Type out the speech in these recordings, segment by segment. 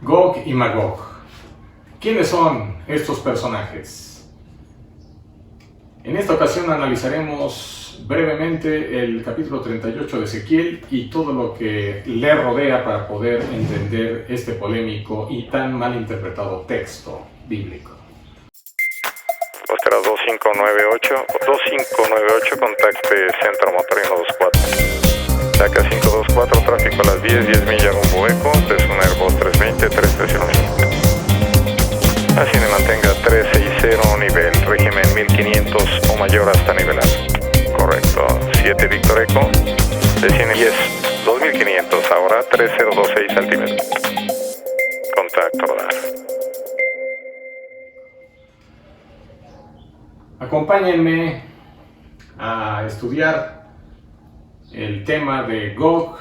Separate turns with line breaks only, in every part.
Gog y Magog. ¿Quiénes son estos personajes? En esta ocasión analizaremos brevemente el capítulo 38 de Ezequiel y todo lo que le rodea para poder entender este polémico y tan mal interpretado texto bíblico.
Oscar 2598, contacte Centro Motorino 24. Saca 524, tráfico a las 10 millas rumbo eco, Cessna Airbus 320, 330. Así me mantenga 360 nivel, régimen 1500 o mayor hasta nivelar. Correcto, 7 Víctor Eco, desciende 10, 2500, ahora 3026 altímetro. Contacto, radar.
Acompáñenme a estudiar el tema de Gog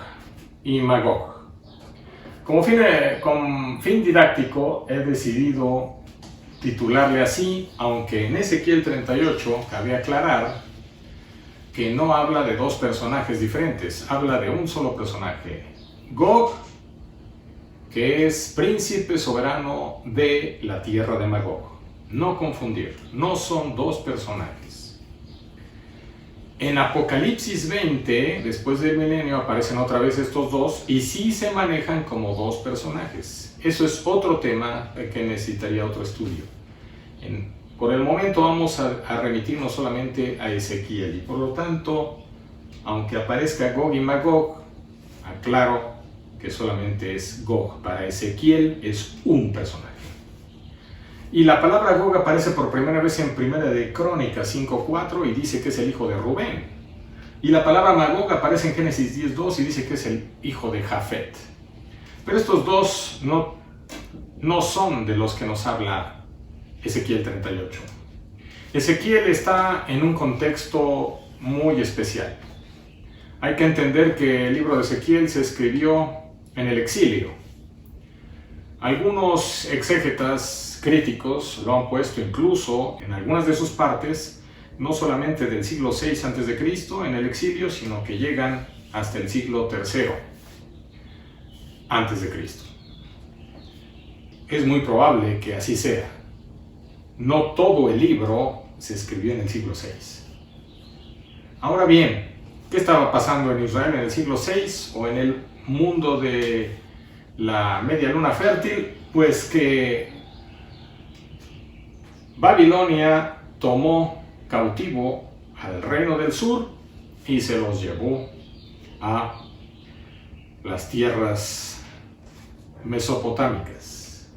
y Magog. Con fin didáctico he decidido titularle así, aunque en Ezequiel 38 cabe aclarar que no habla de dos personajes diferentes, habla de un solo personaje. Gog, que es príncipe soberano de la tierra de Magog. No confundir, no son dos personajes. En Apocalipsis 20, después del milenio, aparecen otra vez estos dos y sí se manejan como dos personajes. Eso es otro tema que necesitaría otro estudio. Por el momento vamos a remitirnos solamente a Ezequiel y por lo tanto, aunque aparezca Gog y Magog, aclaro que solamente es Gog. Para Ezequiel es un personaje. Y la palabra Gog aparece por primera vez en Primera de Crónicas 5:4 y dice que es el hijo de Rubén. Y la palabra Magog aparece en Génesis 10:2 y dice que es el hijo de Jafet. Pero estos dos no son de los que nos habla Ezequiel 38. Ezequiel está en un contexto muy especial. Hay que entender que el libro de Ezequiel se escribió en el exilio. Algunos exégetas críticos lo han puesto incluso en algunas de sus partes, no solamente del siglo VI a.C. en el exilio, sino que llegan hasta el siglo III a.C. Es muy probable que así sea. No todo el libro se escribió en el siglo VI. Ahora bien, ¿qué estaba pasando en Israel en el siglo VI o en el mundo de la media luna fértil? Pues que Babilonia tomó cautivo al reino del sur y se los llevó a las tierras mesopotámicas.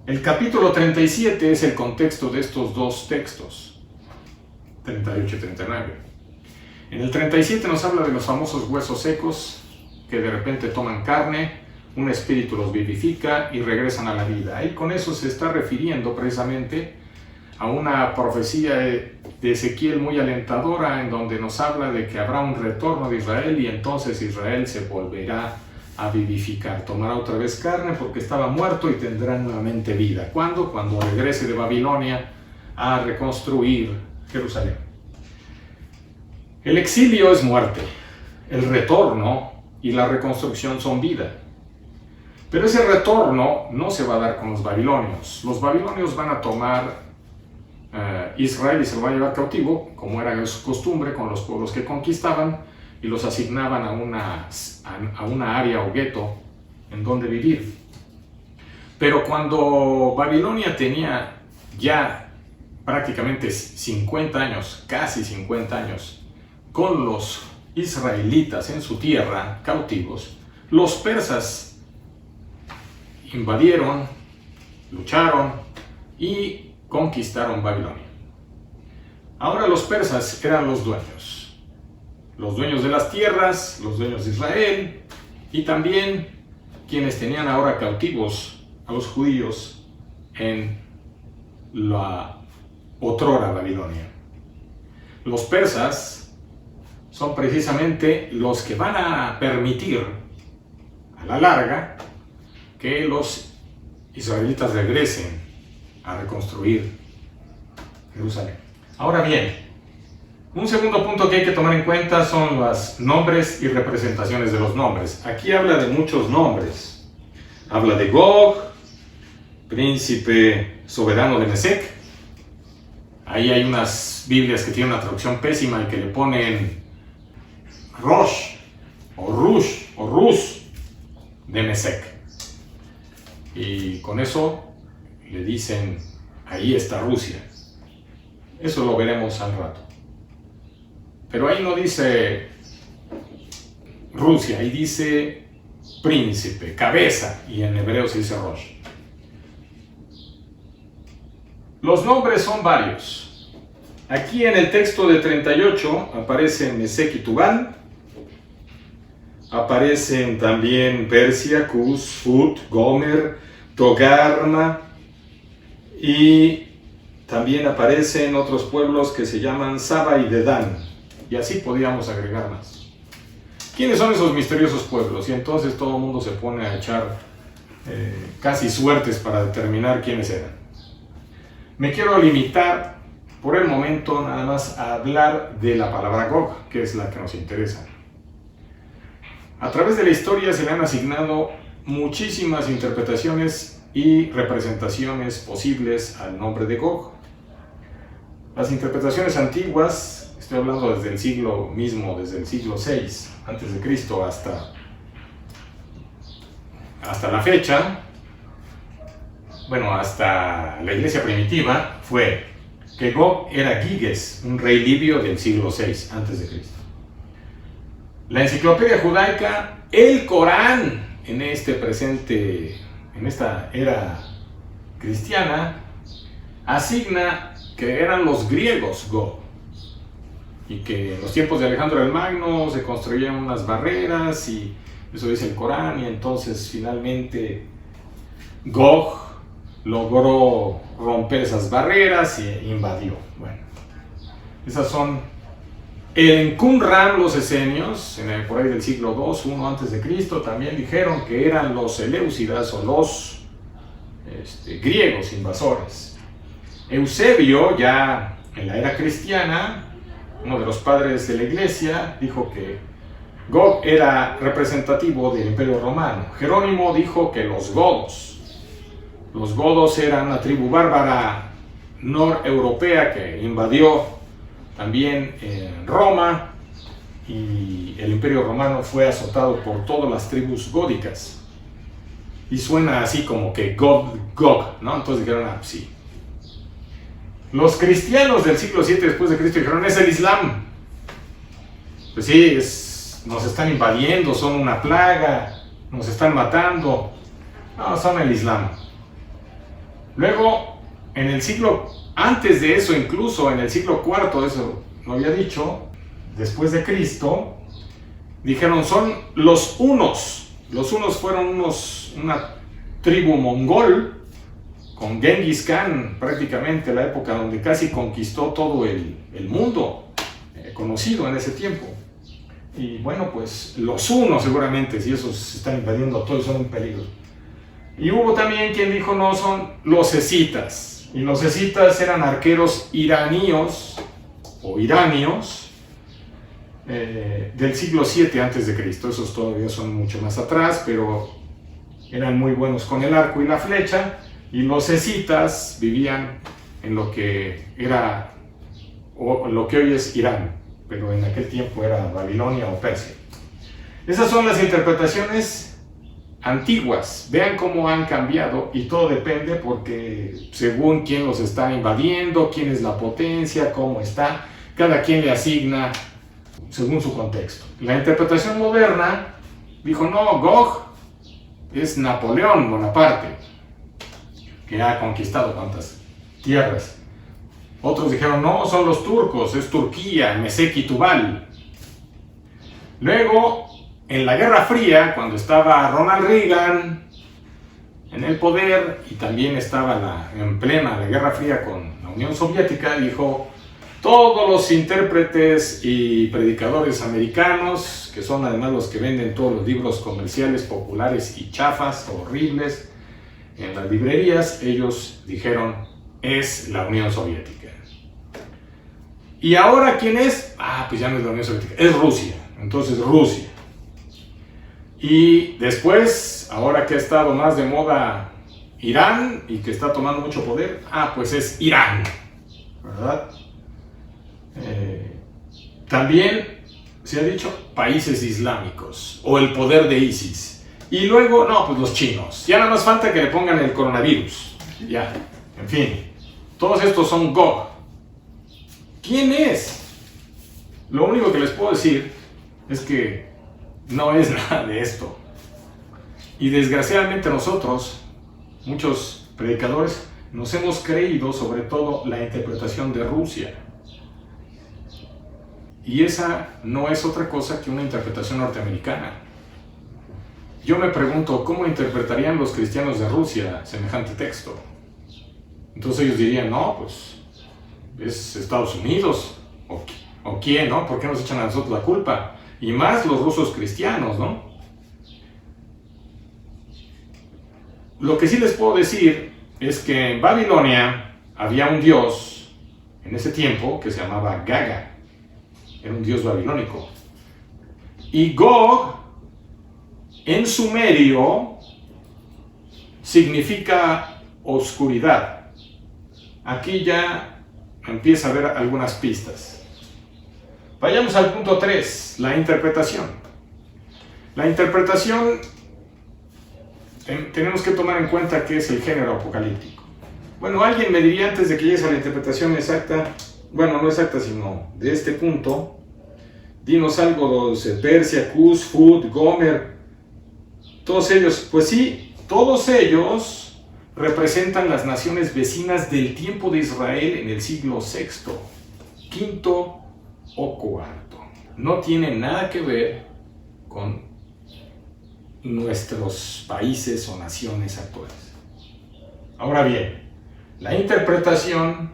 El capítulo 37 es el contexto de estos dos textos, 38 y 39. En el 37 nos habla de los famosos huesos secos que de repente toman carne, un espíritu los vivifica y regresan a la vida. Y con eso se está refiriendo precisamente a una profecía de Ezequiel muy alentadora en donde nos habla de que habrá un retorno de Israel y entonces Israel se volverá a vivificar, tomará otra vez carne porque estaba muerto y tendrá nuevamente vida. ¿Cuándo? Cuando regrese de Babilonia a reconstruir Jerusalén. El exilio es muerte, el retorno y la reconstrucción son vida. Pero ese retorno no se va a dar con los babilonios. Los babilonios van a tomar Israel y se lo van a llevar cautivo, como era su costumbre con los pueblos que conquistaban, y los asignaban a una área o gueto en donde vivir. Pero cuando Babilonia tenía ya prácticamente 50 años, casi 50 años, con los israelitas en su tierra, cautivos, los persas invadieron, lucharon y conquistaron Babilonia. Ahora los persas eran los dueños de las tierras, los dueños de Israel y también quienes tenían ahora cautivos a los judíos en la otrora Babilonia. Los persas son precisamente los que van a permitir a la larga que los israelitas regresen a reconstruir Jerusalén. Ahora bien, un segundo punto que hay que tomar en cuenta son los nombres y representaciones de los nombres. Aquí habla de muchos nombres. habla de Gog, príncipe soberano de Mesec. Ahí hay unas Biblias que tienen una traducción pésima y que le ponen Rosh, o Rush, o Rus de Mesec. Y con eso le dicen, ahí está Rusia. Eso lo veremos al rato. Pero ahí no dice Rusia, ahí dice príncipe, cabeza, y en hebreo se dice Rosh. Los nombres son varios. Aquí en el texto de 38 aparecen Mesec y Tubal. Aparecen también Persia, Cus, Fut, Gomer, Togarma. Y también aparecen otros pueblos que se llaman Saba y Dedán. Y así podríamos agregar más. ¿Quiénes son esos misteriosos pueblos? Y entonces todo el mundo se pone a echar casi suertes para determinar quiénes eran. Me quiero limitar por el momento nada más a hablar de la palabra Gog, que es la que nos interesa. A través de la historia se le han asignado muchísimas interpretaciones y representaciones posibles al nombre de Gog. Las interpretaciones antiguas, estoy hablando desde el siglo mismo, desde el siglo VI antes de Cristo hasta la fecha, bueno, hasta la iglesia primitiva, fue que Gog era Giges, un rey libio del siglo VI antes de Cristo. La enciclopedia judaica, el Corán, en esta era cristiana, asigna que eran los griegos Gog, y que en los tiempos de Alejandro el Magno se construían unas barreras, y eso dice el Corán, y entonces finalmente Gog logró romper esas barreras e invadió. Bueno, esas son en Qumran, los esenios, por ahí del siglo II, 1 antes de Cristo, también dijeron que eran los eleusidas o los griegos invasores. Eusebio, ya en la era cristiana, uno de los padres de la iglesia, dijo que Gog era representativo del Imperio Romano. Jerónimo dijo que los godos eran una tribu bárbara noreuropea que invadió también Roma, y el Imperio Romano fue azotado por todas las tribus gódicas. Y suena así como que Gog, ¿no? Entonces dijeron, sí. Los cristianos del siglo VII después de Cristo dijeron, es el Islam. Pues sí, nos están invadiendo, son una plaga, nos están matando. No, son el Islam. Luego, antes de eso, incluso en el siglo IV, eso lo había dicho, después de Cristo, dijeron, son los hunos. Los hunos fueron una tribu mongol, con Genghis Khan, prácticamente la época donde casi conquistó todo el mundo conocido en ese tiempo. Y bueno, pues los hunos seguramente, si esos se están invadiendo, todos son un peligro. Y hubo también quien dijo, no, son los escitas. Y los escitas eran arqueros iranios del siglo VII antes de Cristo. Esos todavía son mucho más atrás, pero eran muy buenos con el arco y la flecha. Y los escitas vivían en lo que hoy es Irán, pero en aquel tiempo era Babilonia o Persia. Esas son las interpretaciones antiguas. Vean cómo han cambiado, y todo depende porque según quién los está invadiendo, quién es la potencia, cómo está, cada quien le asigna según su contexto. La interpretación moderna dijo, no, Gog es Napoleón Bonaparte, que ha conquistado cuantas tierras. Otros dijeron, no, son los turcos, es Turquía, Mesec y Tubal. Luego, en la Guerra Fría, cuando estaba Ronald Reagan en el poder, y también estaba en plena la Guerra Fría con la Unión Soviética, dijo, todos los intérpretes y predicadores americanos, que son además los que venden todos los libros comerciales populares y chafas, horribles, en las librerías, ellos dijeron, es la Unión Soviética. ¿Y ahora quién es? Pues ya no es la Unión Soviética, es Rusia. Entonces Rusia. Y después, ahora que ha estado más de moda Irán y que está tomando mucho poder, pues es Irán, ¿verdad? También se ha dicho países islámicos o el poder de ISIS. Y luego, no, pues los chinos. Ya nada más falta que le pongan el coronavirus. Ya, en fin. Todos estos son Gog. ¿Quién es? Lo único que les puedo decir es que no es nada de esto. Y desgraciadamente nosotros, muchos predicadores, nos hemos creído sobre todo la interpretación de Rusia. Y esa no es otra cosa que una interpretación norteamericana. Yo me pregunto, ¿cómo interpretarían los cristianos de Rusia semejante texto? Entonces ellos dirían, no, pues es Estados Unidos, o quién, ¿no? ¿Por qué nos echan a nosotros la culpa? Y más los rusos cristianos, ¿no? Lo que sí les puedo decir es que en Babilonia había un dios en ese tiempo que se llamaba Gaga. Era un dios babilónico. Y Gog, en sumerio, significa oscuridad. Aquí ya empieza a haber algunas pistas. Vayamos al punto 3, la interpretación. La interpretación, tenemos que tomar en cuenta que es el género apocalíptico. Bueno, alguien me diría antes de que llegues a la interpretación exacta, bueno, no exacta, sino de este punto, dinos algo de Persia, Cus, Fud, Gomer, todos ellos, pues sí, todos ellos representan las naciones vecinas del tiempo de Israel en el siglo VI, V o IV. No tiene nada que ver con nuestros países o naciones actuales. Ahora bien, la interpretación,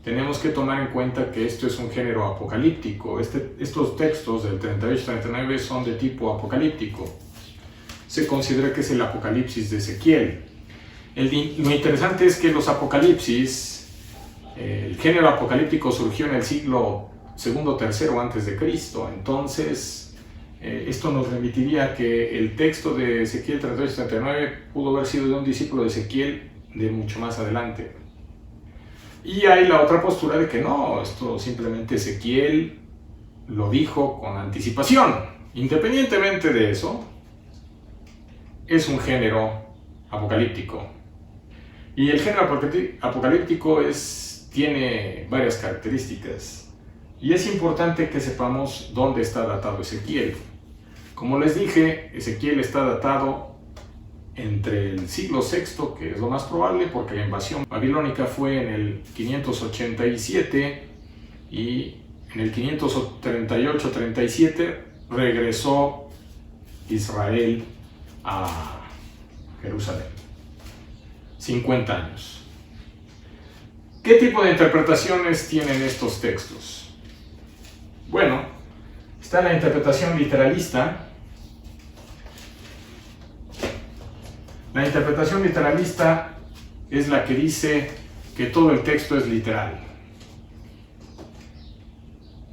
tenemos que tomar en cuenta que esto es un género apocalíptico. Estos textos del 38-39 son de tipo apocalíptico. Se considera que es el Apocalipsis de Ezequiel. Lo interesante es que los apocalipsis, el género apocalíptico surgió en el siglo II, III antes de Cristo. Entonces, esto nos remitiría a que el texto de Ezequiel 38-39 pudo haber sido de un discípulo de Ezequiel de mucho más adelante. Y hay la otra postura de que no, esto simplemente Ezequiel lo dijo con anticipación. Independientemente de eso, es un género apocalíptico. Y el género apocalíptico tiene varias características. Y es importante que sepamos dónde está datado Ezequiel. Como les dije, Ezequiel está datado entre el siglo VI, que es lo más probable, porque la invasión babilónica fue en el 587 y en el 538-37 regresó Israel a Jerusalén. 50 años. ¿Qué tipo de interpretaciones tienen estos textos? Bueno, está la interpretación literalista. La interpretación literalista es la que dice que todo el texto es literal.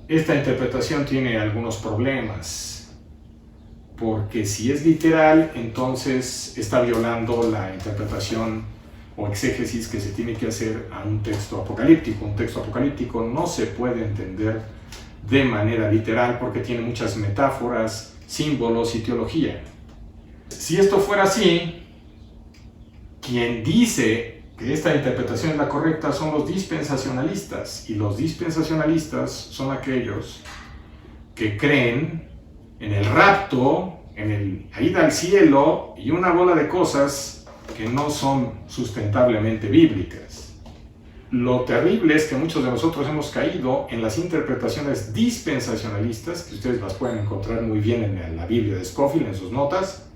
Esta interpretación tiene algunos problemas, porque si es literal, entonces está violando la interpretación o exégesis que se tiene que hacer a un texto apocalíptico. Un texto apocalíptico no se puede entender de manera literal porque tiene muchas metáforas, símbolos y teología. Si esto fuera así, quien dice que esta interpretación es la correcta son los dispensacionalistas, y los dispensacionalistas son aquellos que creen en el rapto, en la ida al cielo y una bola de cosas que no son sustentablemente bíblicas. Lo terrible es que muchos de nosotros hemos caído en las interpretaciones dispensacionalistas, que ustedes las pueden encontrar muy bien en la Biblia de Scofield, en sus notas,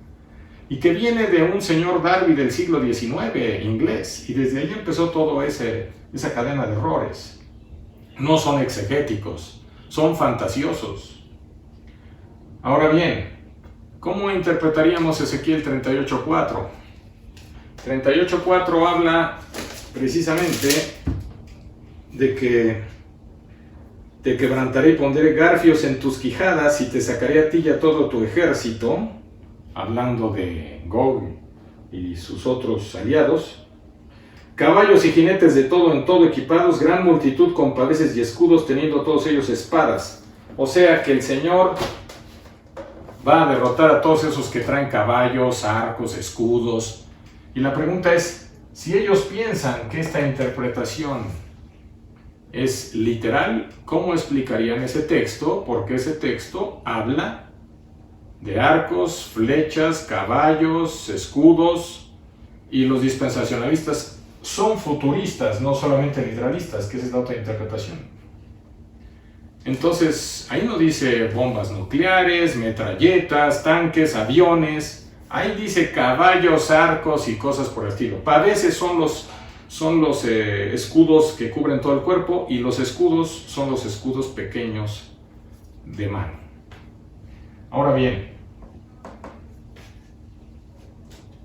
y que viene de un señor Darby del siglo XIX, inglés, y desde ahí empezó toda esa cadena de errores. No son exegéticos, son fantasiosos. Ahora bien, ¿cómo interpretaríamos Ezequiel 38:4? 38:4 habla precisamente de que te quebrantaré y pondré garfios en tus quijadas y te sacaré a ti y a todo tu ejército. hablando de Gog y sus otros aliados. Caballos y jinetes de todo en todo equipados, gran multitud con paveses y escudos, teniendo todos ellos espadas. O sea que el Señor va a derrotar a todos esos que traen caballos, arcos, escudos. Y la pregunta es, si ellos piensan que esta interpretación es literal, ¿cómo explicarían ese texto? Porque ese texto habla de arcos, flechas, caballos, escudos, y los dispensacionalistas son futuristas, no solamente literalistas, que esa es la otra interpretación. Entonces, ahí no dice bombas nucleares, metralletas, tanques, aviones. Ahí dice caballos, arcos y cosas por el estilo. Paveses son los escudos que cubren todo el cuerpo, y los escudos son los escudos pequeños de mano. Ahora bien,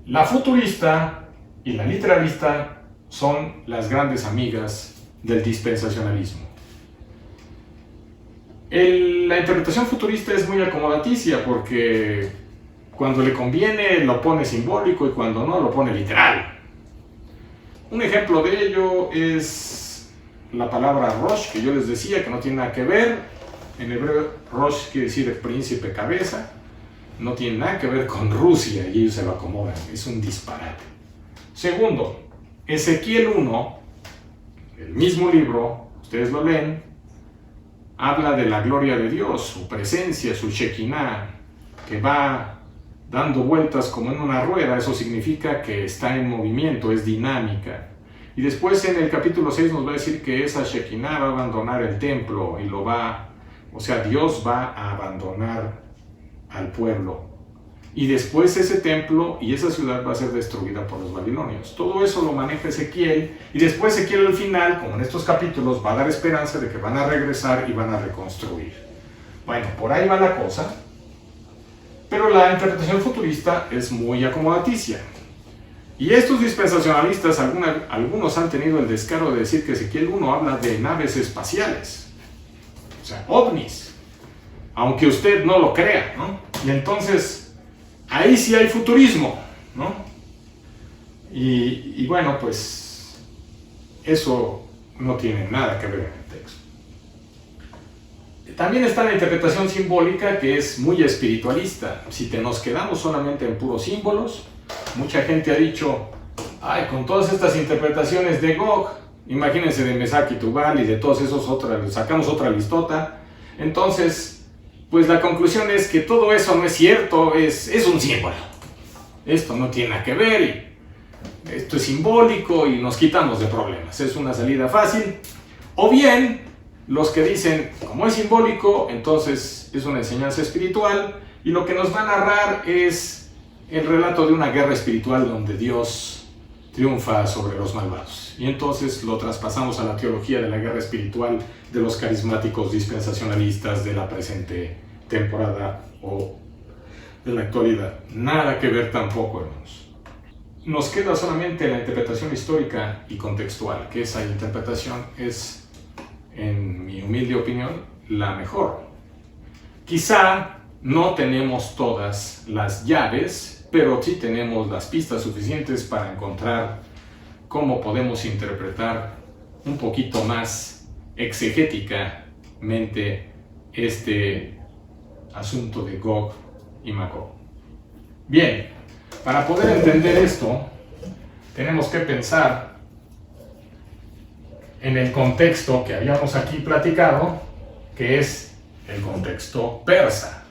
la futurista y la literalista son las grandes amigas del dispensacionalismo. La interpretación futurista es muy acomodaticia, porque cuando le conviene lo pone simbólico y cuando no lo pone literal. Un ejemplo de ello es la palabra Rosh, que yo les decía que no tiene nada que ver. En hebreo Rosh quiere decir príncipe, cabeza. No tiene nada que ver con Rusia y ellos se lo acomodan. Es un disparate. Segundo, Ezequiel 1, el mismo libro, ustedes lo leen, habla de la gloria de Dios, su presencia, su Shekinah, que va dando vueltas como en una rueda. Eso significa que está en movimiento, es dinámica. Y después en el capítulo 6 nos va a decir que esa Shekinah va a abandonar el templo y Dios va a abandonar al pueblo. Y después ese templo y esa ciudad va a ser destruida por los babilonios. Todo eso lo maneja Ezequiel, y después Ezequiel al final, como en estos capítulos, va a dar esperanza de que van a regresar y van a reconstruir. Bueno, por ahí va la cosa, pero la interpretación futurista es muy acomodaticia. Y estos dispensacionalistas, algunos han tenido el descaro de decir que Ezequiel 1 habla de naves espaciales, o sea, ovnis, aunque usted no lo crea, ¿no? Y entonces ahí sí hay futurismo, ¿no? Y bueno, pues eso no tiene nada que ver en el texto. También está la interpretación simbólica, que es muy espiritualista. Si nos quedamos solamente en puros símbolos, mucha gente ha dicho, ay, con todas estas interpretaciones de Gog, imagínense de Mesach y Tubal y de todos esos sacamos otra listota. Entonces, pues la conclusión es que todo eso no es cierto, es un símbolo. Esto no tiene nada que ver, y esto es simbólico, y nos quitamos de problemas. Es una salida fácil. O bien, los que dicen, como es simbólico, entonces es una enseñanza espiritual, y lo que nos va a narrar es el relato de una guerra espiritual donde Dios triunfa sobre los malvados. Y entonces lo traspasamos a la teología de la guerra espiritual de los carismáticos dispensacionalistas de la presente temporada o de la actualidad. Nada que ver tampoco, hermanos. Nos queda solamente la interpretación histórica y contextual, que esa interpretación es, en mi humilde opinión, la mejor. Quizá no tenemos todas las llaves, pero sí tenemos las pistas suficientes para encontrar cómo podemos interpretar un poquito más exegéticamente este asunto de Gog y Magog. Bien, para poder entender esto, tenemos que pensar en el contexto que habíamos aquí platicado, que es el contexto persa.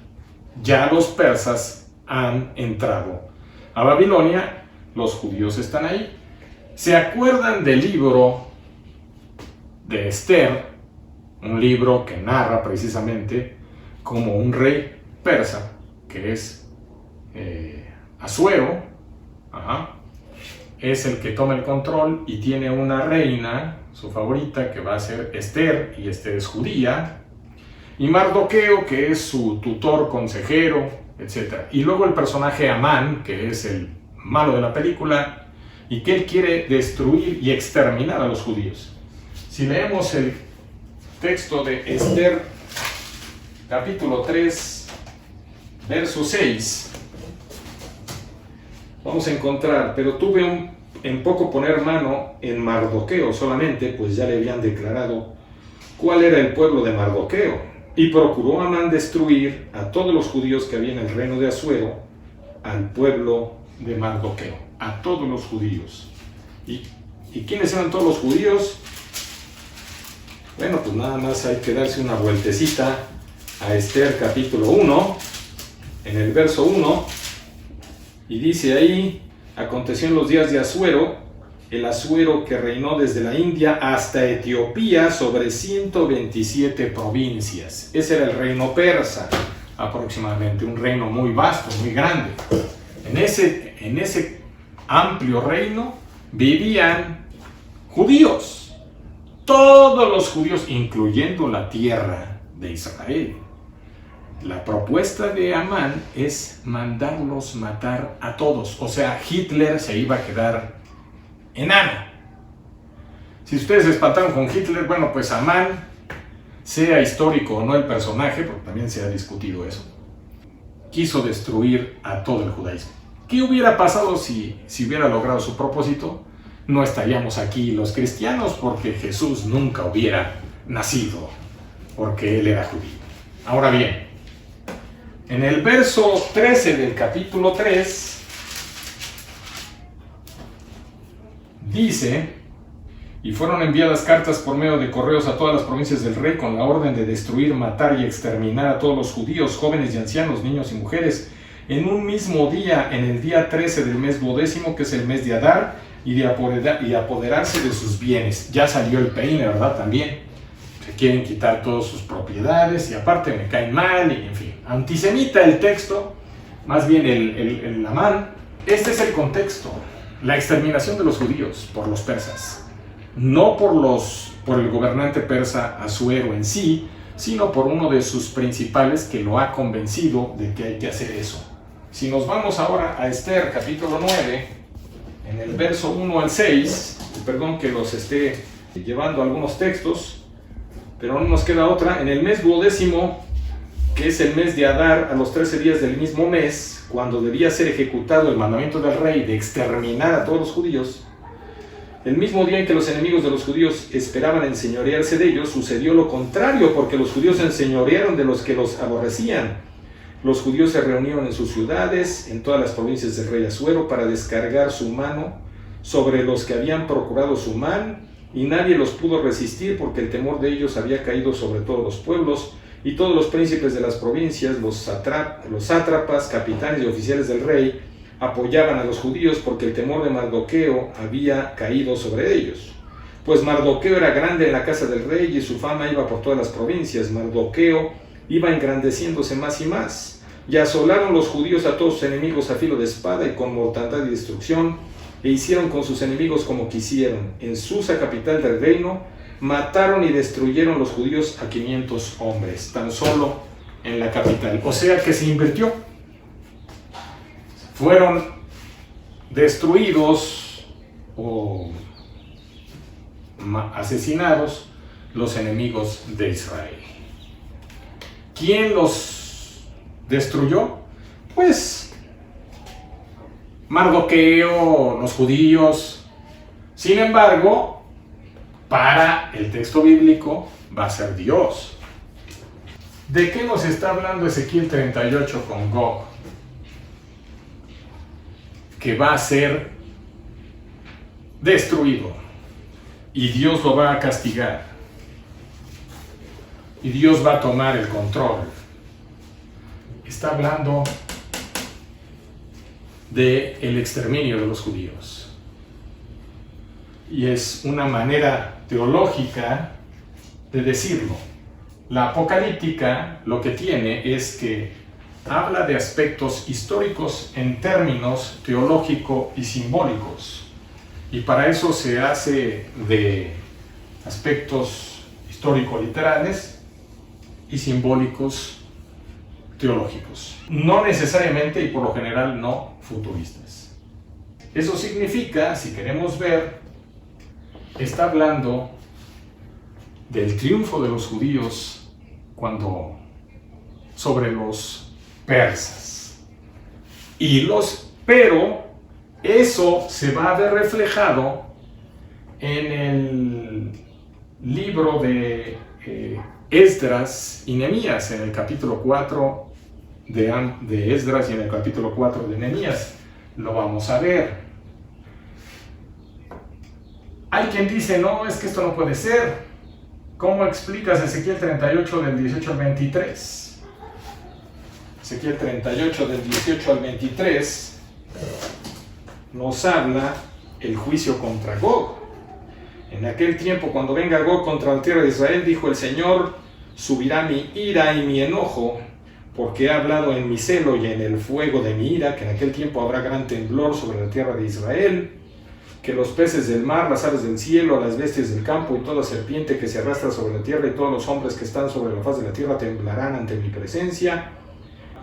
Ya los persas han entrado a Babilonia, los judíos están ahí. ¿Se acuerdan del libro de Esther? Un libro que narra precisamente como un rey persa, que es Asuero, es el que toma el control y tiene una reina, su favorita, que va a ser Esther, y Esther es judía, y Mardoqueo, que es su tutor, consejero, etc. Y luego el personaje Amán, que es el malo de la película, y que él quiere destruir y exterminar a los judíos. Si leemos el texto de Esther, capítulo 3, verso 6, vamos a encontrar, pero tuve en poco poner mano en Mardoqueo solamente, pues ya le habían declarado cuál era el pueblo de Mardoqueo. Y procuró Amán destruir a todos los judíos que había en el reino de Asuero, al pueblo de Mardoqueo, a todos los judíos. ¿Y quiénes eran todos los judíos? Bueno, pues nada más hay que darse una vueltecita a Esther capítulo 1, en el verso 1, y dice ahí: aconteció en los días de Asuero, el Asuero que reinó desde la India hasta Etiopía sobre 127 provincias. Ese era el reino persa, aproximadamente, un reino muy vasto, muy grande. En ese amplio reino vivían judíos, todos los judíos, incluyendo la tierra de Israel. La propuesta de Amán es mandarlos matar a todos, o sea, Hitler se iba a quedar enano. Si ustedes se espantaron con Hitler, bueno, pues Amán, sea histórico o no el personaje, porque también se ha discutido eso, quiso destruir a todo el judaísmo. ¿Qué hubiera pasado si hubiera logrado su propósito? No estaríamos aquí los cristianos, porque Jesús nunca hubiera nacido, porque él era judío. Ahora bien, en el verso 13 del capítulo 3, dice: y fueron enviadas cartas por medio de correos a todas las provincias del rey con la orden de destruir, matar y exterminar a todos los judíos, jóvenes y ancianos, niños y mujeres, en un mismo día, en el día 13 del mes 12º, que es el mes de Adar, y apoderarse de sus bienes. Ya salió el peine, ¿verdad? También se quieren quitar todas sus propiedades, y aparte me caen mal, y en fin, antisemita el texto, más bien el Amán. Este es el contexto: la exterminación de los judíos por los persas, no por el gobernante persa Asuero en sí, sino por uno de sus principales que lo ha convencido de que hay que hacer eso. Si nos vamos ahora a Esther capítulo 9, en el verso 1 al 6, perdón que los esté llevando algunos textos, pero no nos queda otra. En el mes 12º, que es el mes de Adar, a los 13 días del mismo mes, cuando debía ser ejecutado el mandamiento del rey de exterminar a todos los judíos, el mismo día en que los enemigos de los judíos esperaban enseñorearse de ellos, sucedió lo contrario, porque los judíos se enseñorearon de los que los aborrecían. Los judíos se reunieron en sus ciudades, en todas las provincias del rey Asuero, para descargar su mano sobre los que habían procurado su mal, y nadie los pudo resistir, porque el temor de ellos había caído sobre todos los pueblos, y todos los príncipes de las provincias, los sátrapas, capitanes y oficiales del rey, apoyaban a los judíos, porque el temor de Mardoqueo había caído sobre ellos. Pues Mardoqueo era grande en la casa del rey, y su fama iba por todas las provincias. Mardoqueo iba engrandeciéndose más y más, y asolaron los judíos a todos sus enemigos a filo de espada y con mortandad y destrucción, e hicieron con sus enemigos como quisieron. En Susa, capital del reino, mataron y destruyeron los judíos a 500 hombres, tan solo en la capital. O sea que se invirtió. Fueron destruidos o asesinados los enemigos de Israel. ¿Quién los destruyó? Pues Mardoqueo, los judíos. Sin embargo, para el texto bíblico va a ser Dios. ¿De qué nos está hablando Ezequiel 38 con Gog? Que va a ser destruido y Dios lo va a castigar y Dios va a tomar el control. Está hablando del exterminio de los judíos, y es una manera teológica de decirlo. La apocalíptica lo que tiene es que habla de aspectos históricos en términos teológico y simbólicos, y para eso se hace de aspectos histórico-literales y simbólicos teológicos, no necesariamente y por lo general no futuristas. Eso significa, si queremos ver, está hablando del triunfo de los judíos sobre los persas, pero Eso se va a ver reflejado en el libro de Esdras y Nehemías, en el capítulo 4 de Esdras y en el capítulo 4 de Nehemías. Lo vamos a ver. Hay quien dice, no, es que esto no puede ser. ¿Cómo explicas Ezequiel 38 del 18 al 23? Ezequiel 38 del 18 al 23 nos habla el juicio contra Gog. En aquel tiempo, cuando venga Gog contra la tierra de Israel, dijo el Señor, subirá mi ira y mi enojo, porque he hablado en mi celo y en el fuego de mi ira, que en aquel tiempo habrá gran temblor sobre la tierra de Israel, que los peces del mar, las aves del cielo, las bestias del campo y toda serpiente que se arrastra sobre la tierra y todos los hombres que están sobre la faz de la tierra temblarán ante mi presencia,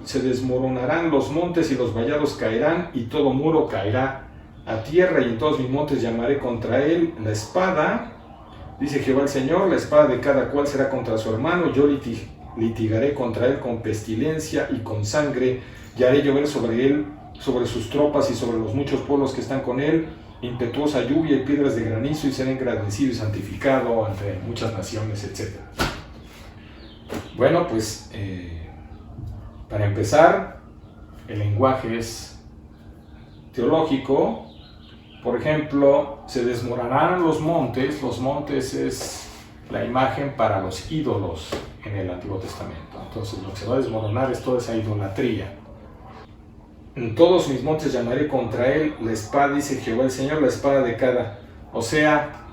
se desmoronarán los montes y los vallados caerán y todo muro caerá a tierra, y en todos mis montes llamaré contra él la espada, dice Jehová el Señor, la espada de cada cual será contra su hermano, yo litigaré contra él con pestilencia y con sangre, y haré llover sobre él, sobre sus tropas y sobre los muchos pueblos que están con él, impetuosa lluvia y piedras de granizo, y será engrandecido y santificado ante muchas naciones, etc. Bueno, pues para empezar, el lenguaje es teológico. Por ejemplo, se desmoronarán los montes. Los montes es la imagen para los ídolos en el Antiguo Testamento. Entonces lo que se va a desmoronar es toda esa idolatría. En todos mis montes llamaré contra él la espada, dice Jehová el Señor, la espada de cada. O sea,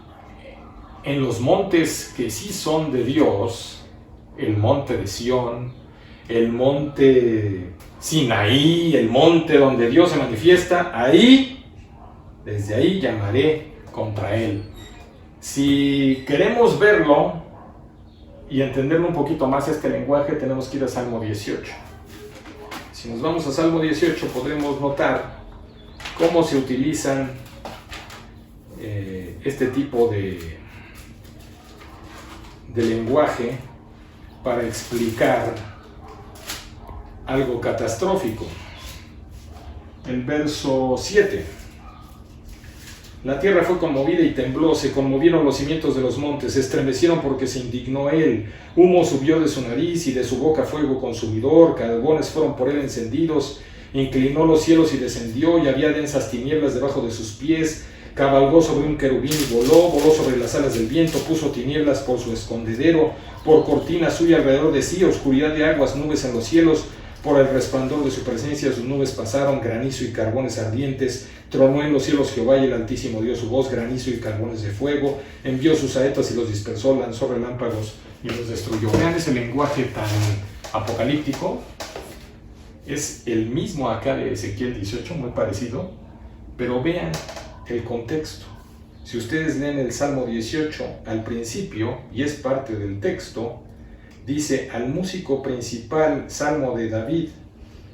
en los montes que sí son de Dios, el monte de Sión, el monte Sinaí, el monte donde Dios se manifiesta, ahí, desde ahí llamaré contra él. Si queremos verlo y entenderlo un poquito más este lenguaje, tenemos que ir a Salmo 18. Si nos vamos a Salmo 18, podremos notar cómo se utilizan este tipo de lenguaje para explicar algo catastrófico. El verso 7. La tierra fue conmovida y tembló, se conmovieron los cimientos de los montes, se estremecieron porque se indignó él. Humo subió de su nariz y de su boca fuego consumidor, carbones fueron por él encendidos. Inclinó los cielos y descendió, y había densas tinieblas debajo de sus pies. Cabalgó sobre un querubín y voló sobre las alas del viento, puso tinieblas por su escondedero, por cortina suya alrededor de sí, oscuridad de aguas, nubes en los cielos. Por el resplandor de su presencia sus nubes pasaron, granizo y carbones ardientes. Tronó en los cielos Jehová, y el Altísimo dio su voz, granizo y carbones de fuego. Envió sus saetas y los dispersó, lanzó relámpagos y los destruyó. Vean ese lenguaje tan apocalíptico. Es el mismo acá de Ezequiel 18, muy parecido, pero vean el contexto. Si ustedes leen el Salmo 18 al principio, y es parte del texto, dice: al músico principal, salmo de David,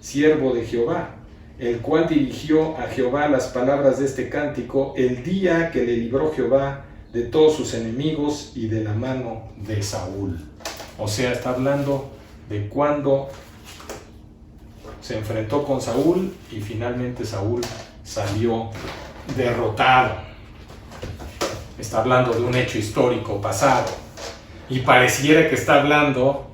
siervo de Jehová, el cual dirigió a Jehová las palabras de este cántico el día que le libró Jehová de todos sus enemigos y de la mano de Saúl. O sea, está hablando de cuando se enfrentó con Saúl y finalmente Saúl salió derrotado. Está hablando de un hecho histórico pasado. Y pareciera que está hablando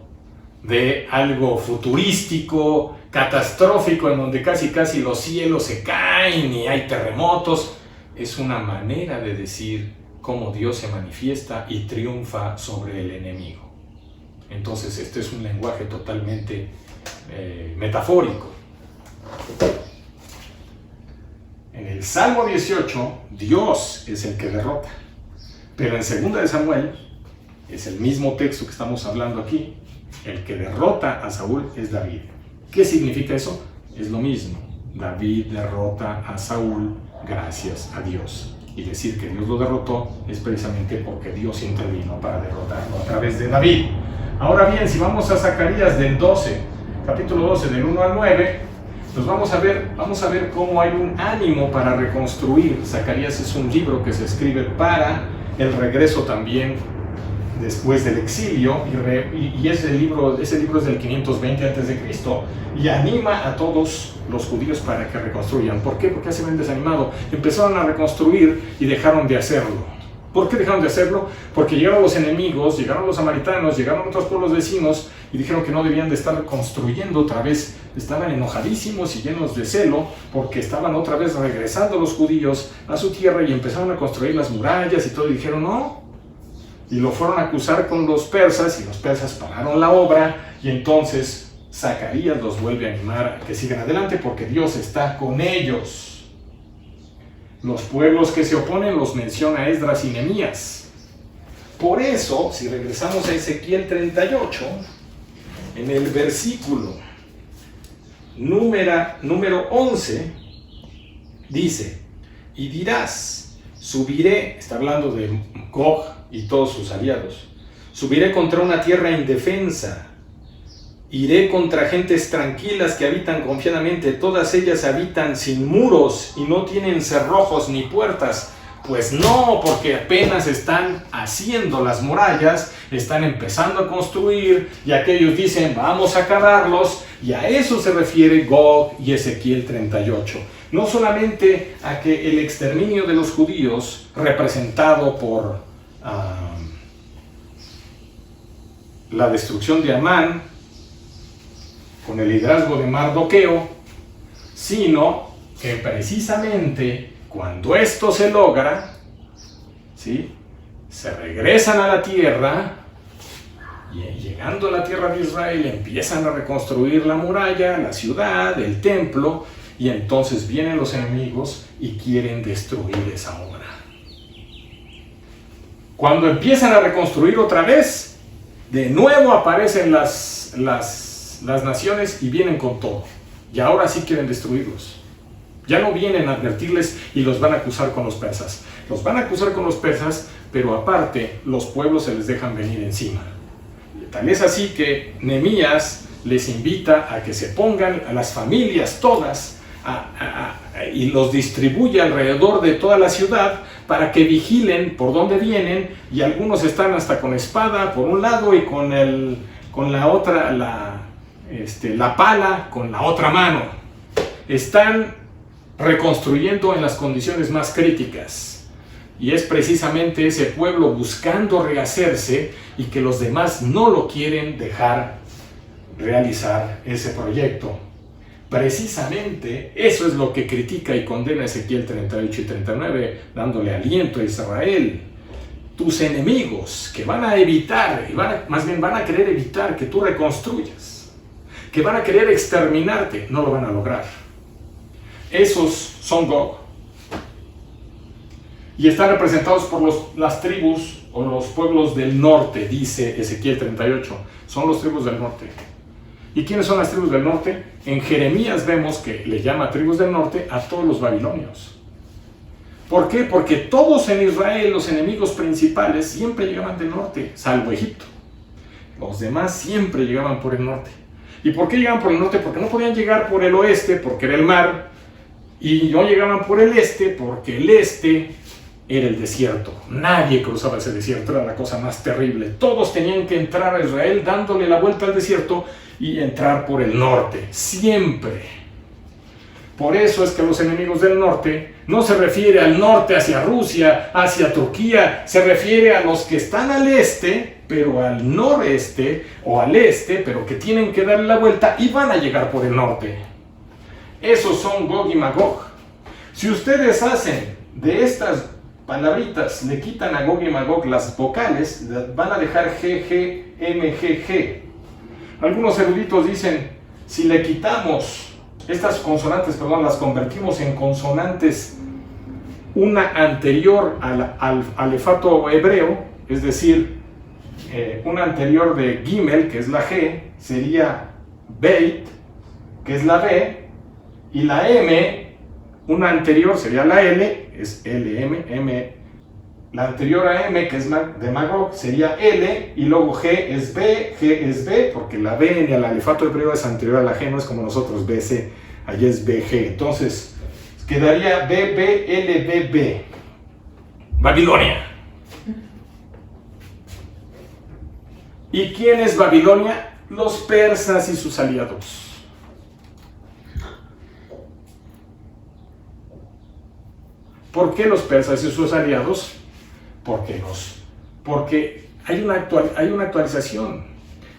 de algo futurístico, catastrófico, en donde casi los cielos se caen y hay terremotos. Es una manera de decir cómo Dios se manifiesta y triunfa sobre el enemigo. Entonces este es un lenguaje totalmente metafórico. En el Salmo 18, Dios es el que derrota. Pero en 2 de Samuel, es el mismo texto que estamos hablando aquí, el que derrota a Saúl es David. ¿Qué significa eso? Es lo mismo. David derrota a Saúl gracias a Dios. Y decir que Dios lo derrotó es precisamente porque Dios intervino para derrotarlo a través de David. Ahora bien, si vamos a Zacarías del 12, capítulo 12, del 1 al 9, pues vamos a ver cómo hay un ánimo para reconstruir. Zacarías es un libro que se escribe para el regreso también después del exilio, y ese libro es del 520 a.C., y anima a todos los judíos para que reconstruyan. ¿Por qué? Porque se ven desanimados. Empezaron a reconstruir y dejaron de hacerlo. ¿Por qué dejaron de hacerlo? Porque llegaron los enemigos, llegaron los samaritanos, llegaron otros pueblos vecinos y dijeron que no debían de estar construyendo otra vez. Estaban enojadísimos y llenos de celo porque estaban otra vez regresando los judíos a su tierra y empezaron a construir las murallas y todo, y dijeron no. Y lo fueron a acusar con los persas, y los persas pararon la obra, y entonces Zacarías los vuelve a animar a que sigan adelante porque Dios está con ellos. Los pueblos que se oponen los menciona Esdras y Nehemías. Por eso, si regresamos a Ezequiel 38, en el versículo número 11, dice, y dirás, subiré, está hablando de Gog y todos sus aliados, subiré contra una tierra indefensa, iré contra gentes tranquilas que habitan confiadamente, todas ellas habitan sin muros y no tienen cerrojos ni puertas. Pues no, porque apenas están haciendo las murallas, están empezando a construir, y aquellos dicen, vamos a acabarlos, y a eso se refiere Gog y Ezequiel 38. No solamente a que el exterminio de los judíos, representado por la destrucción de Amán, con el liderazgo de Mardoqueo, sino que precisamente cuando esto se logra, ¿sí?, se regresan a la tierra, y llegando a la tierra de Israel empiezan a reconstruir la muralla, la ciudad, el templo, y entonces vienen los enemigos y quieren destruir esa obra. Cuando empiezan a reconstruir otra vez, de nuevo aparecen las naciones y vienen con todo. Y ahora sí quieren destruirlos. Ya no vienen a advertirles y los van a acusar con los persas. Los van a acusar con los persas, pero aparte los pueblos se les dejan venir encima. Tal es así que Nehemías les invita a que se pongan a las familias todas y los distribuye alrededor de toda la ciudad para que vigilen por dónde vienen, y algunos están hasta con espada por un lado y con la otra, la pala con la otra mano. Están reconstruyendo en las condiciones más críticas, y es precisamente ese pueblo buscando rehacerse y que los demás no lo quieren dejar realizar ese proyecto. Precisamente eso es lo que critica y condena Ezequiel 38 y 39, dándole aliento a Israel. Tus enemigos que van a evitar, más bien van a querer evitar que tú reconstruyas, que van a querer exterminarte, no lo van a lograr. Esos son Gog, y están representados por las tribus o los pueblos del norte, dice Ezequiel 38. Son los tribus del norte. ¿Y quiénes son las tribus del norte? En Jeremías vemos que le llama tribus del norte a todos los babilonios. ¿Por qué? Porque todos en Israel, los enemigos principales, siempre llegaban del norte, salvo Egipto. Los demás siempre llegaban por el norte. ¿Y por qué llegaban por el norte? Porque no podían llegar por el oeste, porque era el mar, y no llegaban por el este, porque el este era el desierto. Nadie cruzaba ese desierto, era la cosa más terrible. Todos tenían que entrar a Israel dándole la vuelta al desierto y entrar por el norte, siempre. Por eso es que los enemigos del norte no se refiere al norte hacia Rusia, hacia Turquía, se refiere a los que están al este, pero al noreste, o al este, pero que tienen que darle la vuelta y van a llegar por el norte. Esos son Gog y Magog. Si ustedes hacen de estas palabritas, le quitan a Gog y Magog las vocales, van a dejar G, G, M, G, G. Algunos eruditos dicen, si le quitamos estas consonantes, las convertimos en consonantes, una anterior al alefato hebreo, es decir, una anterior de Gimel, que es la G, sería Beit, que es la B, y la M, una anterior sería la L, es L, M, M. La anterior a M, que es de Magog, sería L, y luego G es B, porque la B en el alefato hebreo es anterior a la G, no es como nosotros, BC, allí es BG. Entonces, quedaría BBLBB. Babilonia. ¿Y quién es Babilonia? Los persas y sus aliados. ¿Por qué los persas y sus aliados? Porque hay una actualización.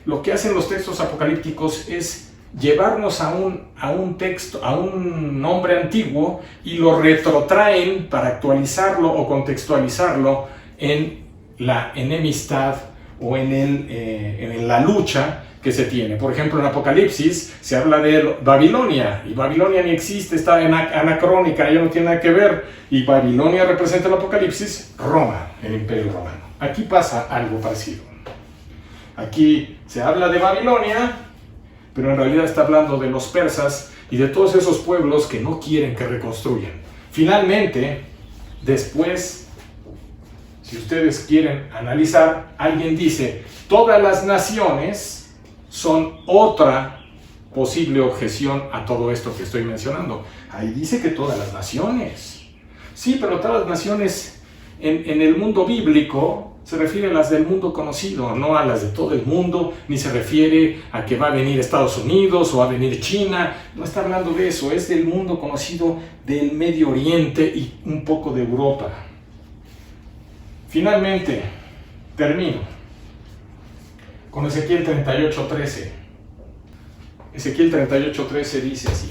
Lo que hacen los textos apocalípticos es llevarnos a un texto, a un nombre antiguo, y lo retrotraen para actualizarlo o contextualizarlo en la enemistad o en la lucha que se tiene. Por ejemplo, en Apocalipsis se habla de Babilonia, y Babilonia ni existe, está anacrónica, ya no tiene nada que ver, y Babilonia representa el Apocalipsis, Roma, el Imperio Romano. Aquí pasa algo parecido. Aquí se habla de Babilonia, pero en realidad está hablando de los persas y de todos esos pueblos que no quieren que reconstruyan. Finalmente, después, si ustedes quieren analizar, alguien dice, todas las naciones son otra posible objeción a todo esto que estoy mencionando. Ahí dice que todas las naciones. Sí, pero todas las naciones en el mundo bíblico se refiere a las del mundo conocido, no a las de todo el mundo, ni se refiere a que va a venir Estados Unidos o va a venir China. No está hablando de eso, es del mundo conocido del Medio Oriente y un poco de Europa. Finalmente, termino con Ezequiel 38:13. Ezequiel 38:13 dice así.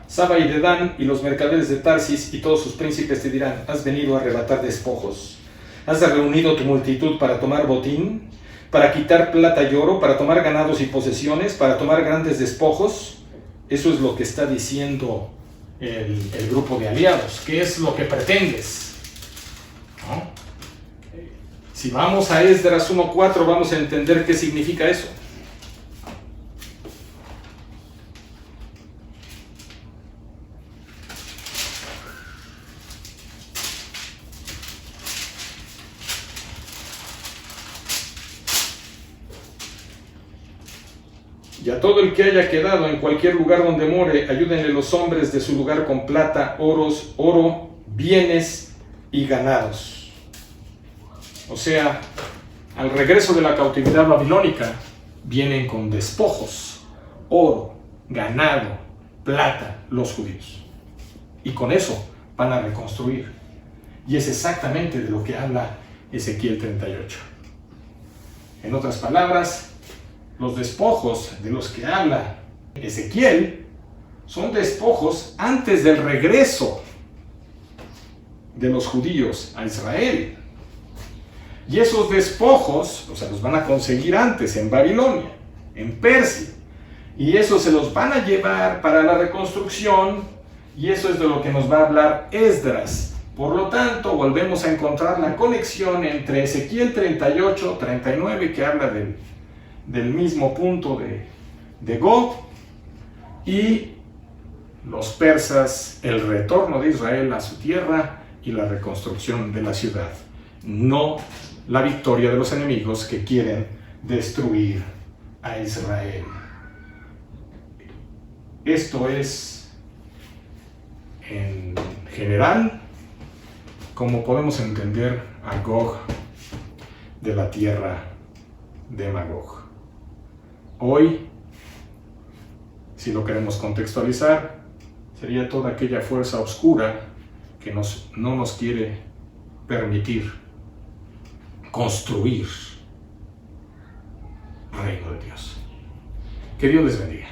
Saba y Dedán y los mercaderes de Tarsis y todos sus príncipes te dirán, ¿has venido a arrebatar despojos? ¿Has reunido tu multitud para tomar botín? ¿Para quitar plata y oro? ¿Para tomar ganados y posesiones? ¿Para tomar grandes despojos? Eso es lo que está diciendo el grupo de aliados. ¿Qué es lo que pretendes? ¿No? Si vamos a Esdras 1:4 vamos a entender qué significa eso. Y a todo el que haya quedado en cualquier lugar donde more, ayúdenle los hombres de su lugar con plata, oro, bienes y ganados. O sea, al regreso de la cautividad babilónica, vienen con despojos, oro, ganado, plata, los judíos. Y con eso van a reconstruir. Y es exactamente de lo que habla Ezequiel 38. En otras palabras, los despojos de los que habla Ezequiel son despojos antes del regreso de los judíos a Israel. Y esos despojos, o sea, los van a conseguir antes en Babilonia, en Persia. Y eso se los van a llevar para la reconstrucción, y eso es de lo que nos va a hablar Esdras. Por lo tanto, volvemos a encontrar la conexión entre Ezequiel 38, 39, que habla del mismo punto de Gog, y los persas, el retorno de Israel a su tierra y la reconstrucción de la ciudad, no la victoria de los enemigos que quieren destruir a Israel. Esto es, en general, como podemos entender a Gog de la tierra de Magog. Hoy, si lo queremos contextualizar, sería toda aquella fuerza oscura que no nos quiere permitir construir reino de Dios. Que Dios les bendiga.